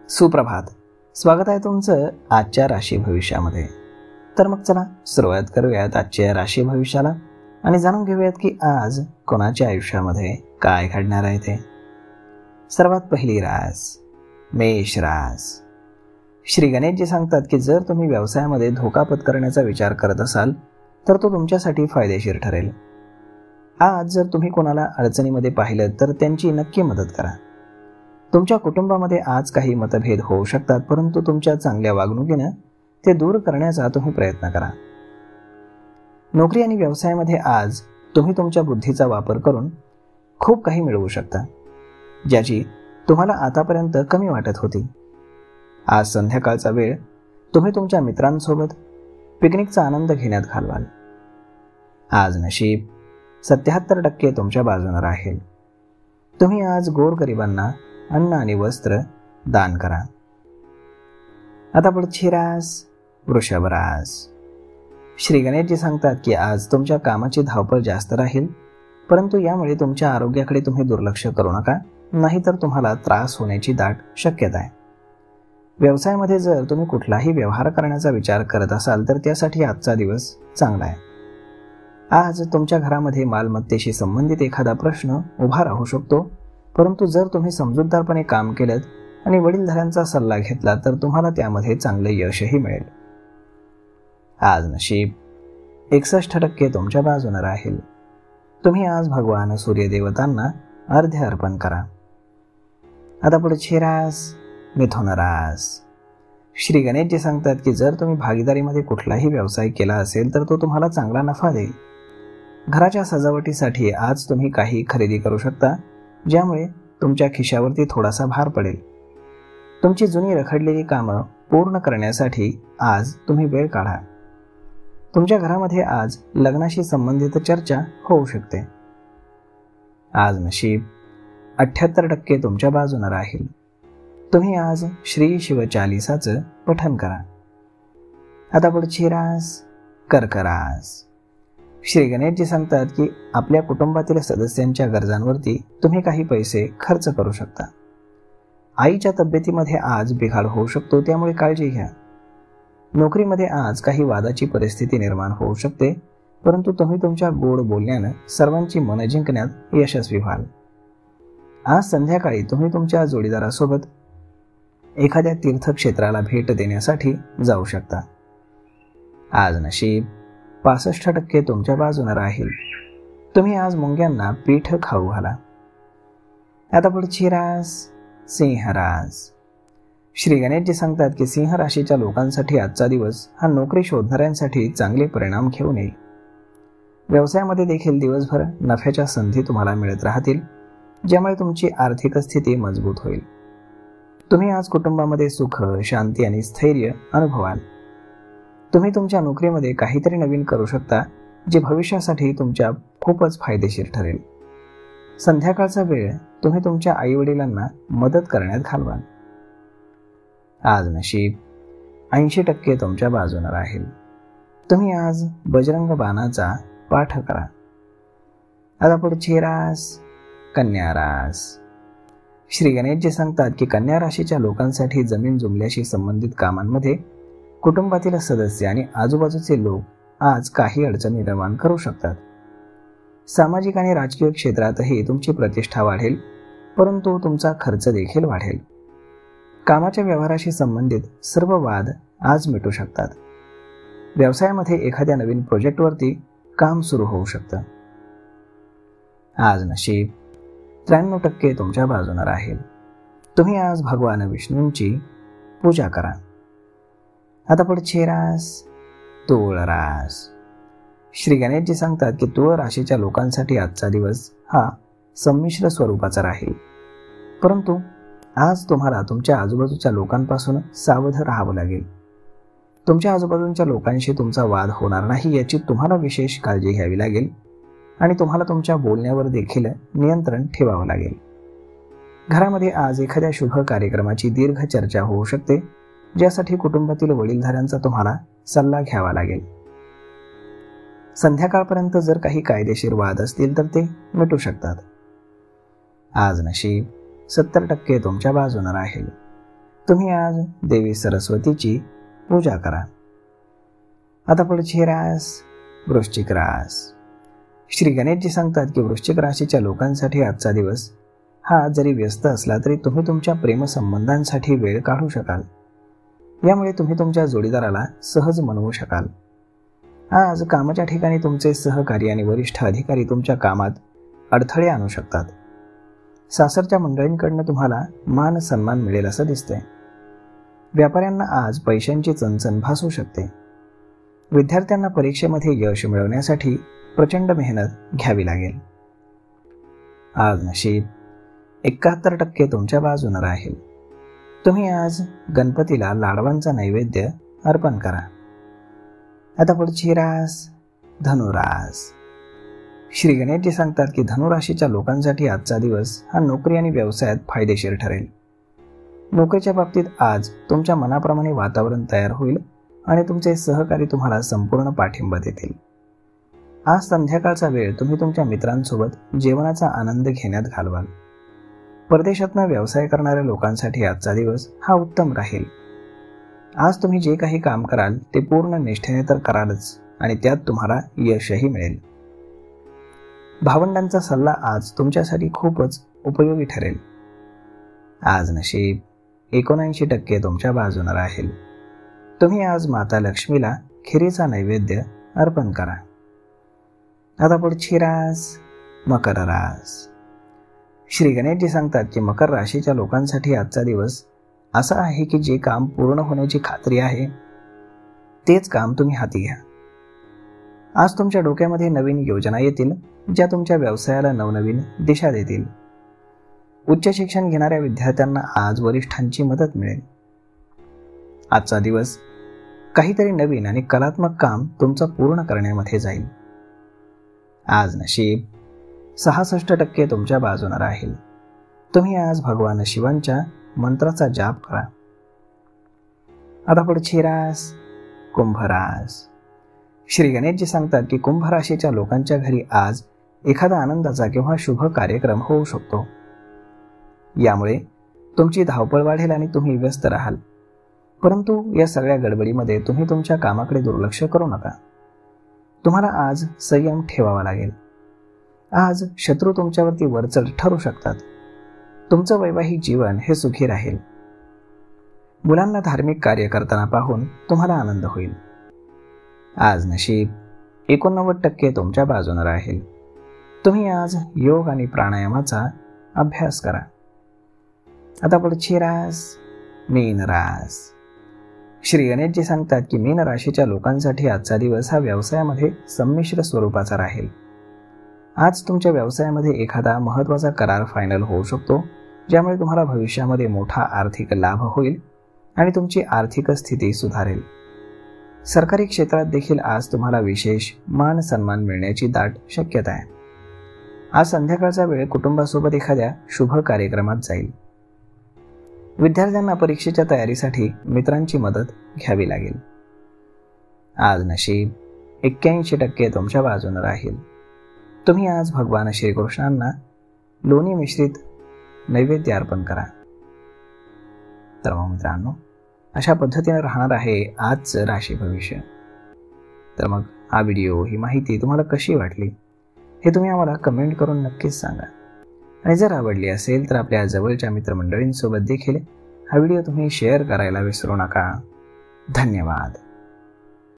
सुप्रभात. स्वागत आहे तुमचं आजच्या राशी भविष्यामध्ये. तर मग चला सुरुवात करूयात आजच्या राशी भविष्याला आणि जाणून घेऊयात की आज कोणाच्या आयुष्यामध्ये काय घडणार आहे ते. सर्वात पहिली रास मेष रास. श्री गणेशजी सांगतात की जर तुम्ही व्यवसायामध्ये धोका पत्करण्याचा विचार करत असाल तर तो तुमच्यासाठी फायदेशीर ठरेल. आज जर तुम्ही कोणाला अडचणीमध्ये पाहिलं तर त्यांची नक्की मदत करा. तुमच्या कुटुंबामध्ये आज काही मतभेद होऊ शकतात, परंतु तुमच्या चांगल्या वागणुकीनं ते दूर करण्याचा तुम्ही प्रयत्न करा. नोकरी आणि व्यवसायामध्ये आज तुम्ही तुमच्या बुद्धीचा वापर करून खूप काही मिळवू शकता, ज्याची तुम्हाला आतापर्यंत कमी वाटत होती. आज संध्याकाळचा वेळ तुम्ही तुमच्या मित्रांसोबत पिकनिकचा आनंद घेण्यात घालवाल. आज नशीब 77% तुमच्या बाजूने राहील. तुम्ही आज गोरगरिबांना अन्न आणि वस्त्र दान करा. आता पुढची रास वृषभ रास. श्री गणेशजी सांगतात की आज तुमच्या कामाची धावपळ जास्त राहील, परंतु यामुळे तुमच्या आरोग्याकडे तुम्ही दुर्लक्ष करू नका, नाहीतर तुम्हाला त्रास होण्याची दाट शक्यता आहे. व्यवसायामध्ये जर तुम्ही कुठलाही व्यवहार करण्याचा विचार करत असाल तर त्यासाठी आजचा दिवस चांगला आहे. आज तुमच्या घरामध्ये मालमत्तेशी संबंधित एखादा प्रश्न उभा राहू शकतो, परंतु जर तुम्ही समजूतदारपणे काम केलं आणि वडीलधाऱ्यांचा सल्ला घेतला तर तुम्हाला त्यामध्ये चांगले यशही मिळेल. आज नशीब 61% तुमच्या बाजूने राहील. तुम्ही आज भगवान सूर्यदेवतांना अर्ध्य अर्पण करा. आता पुढची रास मिथुन रास. श्री गणेशजी सांगतात की जर तुम्ही भागीदारीमध्ये कुठलाही व्यवसाय केला असेल तर तो तुम्हाला चांगला नफा देईल. घराच्या सजावटीसाठी आज तुम्ही काही खरेदी करू शकता, ज्यामुळे तुमच्या खिशावरती थोडासा भार पडेल. तुमची जुनी रखडलेली कामं पूर्ण करण्यासाठी आज तुम्ही वेळ काढा. तुमच्या घरामध्ये आज लग्नाशी संबंधित चर्चा होऊ शकते. आज नशीब 78% तुमच्या बाजूने राहील. तुम्ही आज श्री शिवचालिसाचं पठण करा. आता पुढची रास कर्क रास. श्री गणेशजी सांगतात की आपल्या कुटुंबातील सदस्यांच्या गरजांवरती तुम्ही काही पैसे खर्च करू शकता. आईच्या तब्येतीमध्ये आज बिघाड होऊ शकतो, त्यामुळे काळजी घ्या. नोकरीमध्ये आज काही वादाची परिस्थिती निर्माण होऊ शकते, परंतु तुम्ही तुमच्या गोड बोलण्यानं सर्वांची मनं जिंकण्यात यशस्वी व्हाल. आज संध्याकाळी तुम्ही तुमच्या जोडीदारासोबत एखाद्या तीर्थक्षेत्राला भेट देण्यासाठी जाऊ शकता. आज नशीब 65% तुमच्या बाजूने राहील. तुम्ही आज मुंग्यांना पीठ खाऊ घाला. आता पुढची रास सिंह रास. श्री गणेशजी सांगतात की सिंह राशीच्या लोकांसाठी आजचा दिवस हा नोकरी शोधणाऱ्यांसाठी चांगले परिणाम घेऊन येईल. व्यवसायामध्ये देखील दिवसभर नफ्याच्या संधी तुम्हाला मिळत राहतील, ज्यामुळे तुमची आर्थिक स्थिती मजबूत होईल. तुम्ही आज कुटुंबामध्ये सुख, शांती आणि स्थैर्य अनुभवाल. तुम्ही तुमच्या नोकरीमध्ये काहीतरी नवीन करू शकता, जे भविष्यासाठी तुमच्या खूपच फायदेशीर ठरेल. संध्याकाळचा वेळ तुम्ही तुमच्या आईवडिलांना मदत करण्यात घालवाल. आज नशीब 80% तुमच्या बाजूने राहील. तुम्ही आज बजरंग बाणाचा पाठ करा. आता पुढची रास कन्या रास. श्री गणेशजी सांगतात की कन्या राशीच्या लोकांसाठी जमीन जुमल्याशी संबंधित कामांमध्ये कुटुंबातील सदस्य आणि आजूबाजूचे लोक आज काही अडचणी निर्माण करू शकतात. सामाजिक आणि राजकीय क्षेत्रातही तुमची प्रतिष्ठा वाढेल, परंतु तुमचा खर्च देखील वाढेल. कामाच्या व्यवहाराशी संबंधित सर्व वाद आज मिटू शकतात. व्यवसायामध्ये एखाद्या नवीन प्रोजेक्टवरती काम सुरू होऊ शकतं. आज नशीब 93% तुमच्या बाजूने राहील. तुम्ही आज भगवान विष्णूंची पूजा करा. आता पुढची रास तुळ रास. श्री गणेशजी सांगतात की तुळ राशीच्या लोकांसाठी आजचा दिवस हा संमिश्र स्वरूपाचा राहील, परंतु आज तुम्हाला तुमच्या आजूबाजूच्या लोकांपासून सावध राहावं लागेल. तुमच्या आजूबाजूच्या लोकांशी तुमचा वाद होणार नाही याची तुम्हाला विशेष काळजी घ्यावी लागेल आणि तुम्हाला तुमच्या बोलण्यावर देखील नियंत्रण ठेवावं लागेल. घरामध्ये आज एखाद्या शुभ कार्यक्रमाची दीर्घ चर्चा होऊ शकते, ज्यासाठी कुटुंबातील वडीलधाऱ्यांचा तुम्हाला सल्ला घ्यावा लागेल. संध्याकाळपर्यंत जर काही कायदेशीर वाद असतील तर ते मिटू शकतात. आज नशीब 70% तुमच्या बाजूने राहील. तुम्ही आज देवी सरस्वतीची पूजा करा. आता पुढची रास वृश्चिक रास. श्री गणेशजी सांगतात की वृश्चिक राशीच्या लोकांसाठी आजचा दिवस हा जरी व्यस्त असला तरी तुम्ही तुमच्या प्रेमसंबंधांसाठी वेळ काढू शकाल. यामुळे तुम्ही तुमच्या जोडीदाराला सहज मनवू शकाल. आज कामाच्या ठिकाणी तुमचे सहकारी आणि वरिष्ठ अधिकारी तुमच्या कामात अडथळे आणू शकतात. सासरच्या मंडळींकडनं तुम्हाला मान सन्मान मिळेल असं दिसतंय. व्यापाऱ्यांना आज पैशांची चणचण भासू शकते. विद्यार्थ्यांना परीक्षेमध्ये यश मिळवण्यासाठी प्रचंड मेहनत घ्यावी लागेल. आज नशीब 71% तुमच्या बाजूने राहील. तुम्ही आज गणपतीला लाडवांचा नैवेद्य अर्पण करा. आता पुढची रास धनुरास. श्री गणेशजी सांगतात की धनुराशीच्या लोकांसाठी आजचा दिवस हा नोकरी आणि व्यवसायात फायदेशीर ठरेल. नोकरीच्या बाबतीत आज तुमच्या मनाप्रमाणे वातावरण तयार होईल आणि तुमचे सहकारी तुम्हाला संपूर्ण पाठिंबा देतील. आज संध्याकाळचा वेळ तुम्ही तुमच्या मित्रांसोबत जेवणाचा आनंद घेण्यात घालवाल. परदेशातनं व्यवसाय करणाऱ्या लोकांसाठी आजचा दिवस हा उत्तम राहील. आज तुम्ही जे काही काम कराल ते पूर्ण निष्ठेने तर करालच आणि त्यात तुम्हाला यशही मिळेल. भावंडांचा सल्ला आज तुमच्यासाठी खूपच उपयोगी ठरेल. आज नशीब 79% तुमच्या बाजूने राहील. तुम्ही आज माता लक्ष्मीला खिरीचा नैवेद्य अर्पण करा. आता पुढची रास मकर रास. श्री गणेशजी सांगतात की मकर राशीच्या लोकांसाठी आजचा दिवस असा आहे की जे काम पूर्ण होण्याची खात्री आहे तेच काम तुम्ही हाती घ्या. आज तुमच्या डोक्यामध्ये नवीन योजना येतील ज्या तुमच्या व्यवसायाला नवनवीन दिशा देतील. उच्च शिक्षण घेणाऱ्या विद्यार्थ्यांना आज वरिष्ठांची मदत मिळेल. आजचा दिवस काहीतरी नवीन आणि कलात्मक काम तुमचं पूर्ण करण्यामध्ये जाईल. आज नशीब 66% तुमच्या बाजूने राहील. तुम्ही आज भगवान शिवांच्या मंत्राचा जाप करा. आता पुढची रास कुंभ रास. श्री गणेशजी सांगतात की कुंभ राशीच्या लोकांच्या घरी आज एखादा आनंदाचा किंवा शुभ कार्यक्रम होऊ शकतो. यामुळे तुमची धावपळ वाढेल आणि तुम्ही व्यस्त राहाल. परंतु या सगळ्या गडबडीमध्ये तुम्ही तुमच्या कामाकडे दुर्लक्ष करू नका. तुम्हाला आज संयम ठेवावा लागेल. आज शत्रू तुमच्यावरती वरचढ ठरू शकतात. तुमचं वैवाहिक जीवन हे सुखी राहील. मुलांना धार्मिक कार्य करताना पाहून तुम्हाला आनंद होईल. आज नशीब 89% तुमच्या बाजूने राहील. तुम्ही आज योग आणि प्राणायामाचा अभ्यास करा. आता पुढची रास मीन रास. श्री गणेशजी सांगतात की मीन राशीच्या लोकांसाठी आजचा दिवस हा व्यवसायामध्ये संमिश्र स्वरूपाचा राहील. आज तुमच्या व्यवसायामध्ये एखादा महत्त्वाचा करार फायनल होऊ शकतो ज्यामुळे तुम्हाला भविष्यामध्ये मोठा आर्थिक लाभ होईल आणि तुमची आर्थिक स्थिती सुधारेल. सरकारी क्षेत्रात देखील आज तुम्हाला विशेष मान सन्मान मिळण्याची दाट शक्यता आहे. आज संध्याकाळचा वेळ कुटुंबासोबत एखाद्या शुभ कार्यक्रमात जाईल. विद्यार्थ्यांना परीक्षेच्या तयारीसाठी मित्रांची मदत घ्यावी लागेल. आज नशीब 81% तुमच्या बाजूने राहील. तुम्ही आज भगवान श्रीकृष्णांना लोणी मिश्रित नैवेद्य अर्पण करा. तर मग मित्रांनो, अशा पद्धतीने राहणार आहे आजचं राशी भविष्य. तर मग हा व्हिडिओ, ही माहिती तुम्हाला कशी वाटली हे तुम्ही आम्हाला कमेंट करून नक्कीच सांगा. आणि जर आवडली असेल तर आपल्या जवळच्या मित्रमंडळींसोबत देखील हा व्हिडिओ तुम्ही शेअर करायला विसरू नका. धन्यवाद.